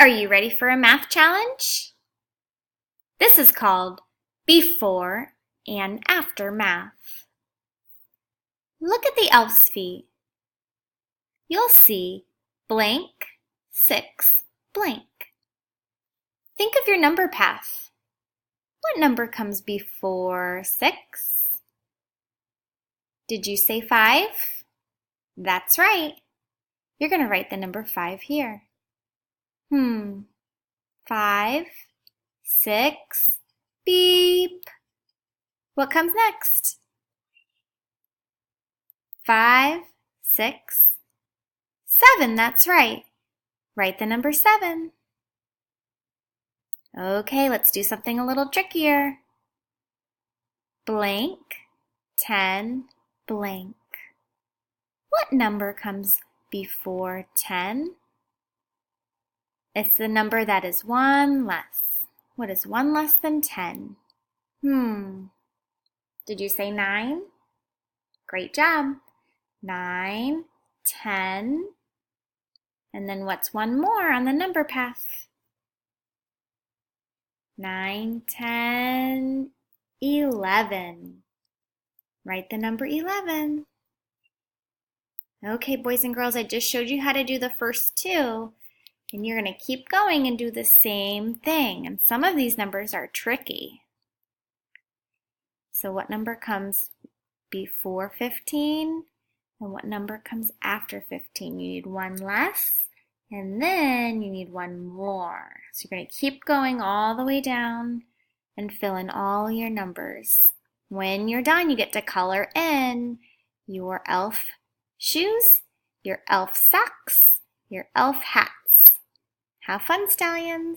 Are you ready for a math challenge? This is called Before and After Math. Look at the elf's feet. You'll see blank, 6, blank. Think of your number path. What number comes before 6? Did you say 5? That's right. You're going to write the number 5 here. 5, 6, beep. What comes next? 5, 6, 7, that's right. Write the number 7. Okay, let's do something a little trickier. Blank, 10, blank. What number comes before 10? It's the number that is 1 less. What is 1 less than 10? Did you say 9? Great job. 9, 10. And then what's one more on the number path? 9, 10, 11. Write the number 11. Okay, boys and girls, I just showed you how to do the first two. And you're going to keep going and do the same thing. And some of these numbers are tricky. So what number comes before 15? And what number comes after 15? You need one less, and then you need one more. So you're going to keep going all the way down and fill in all your numbers. When you're done, you get to color in your elf shoes, your elf socks, your elf hats. Have fun, stallions!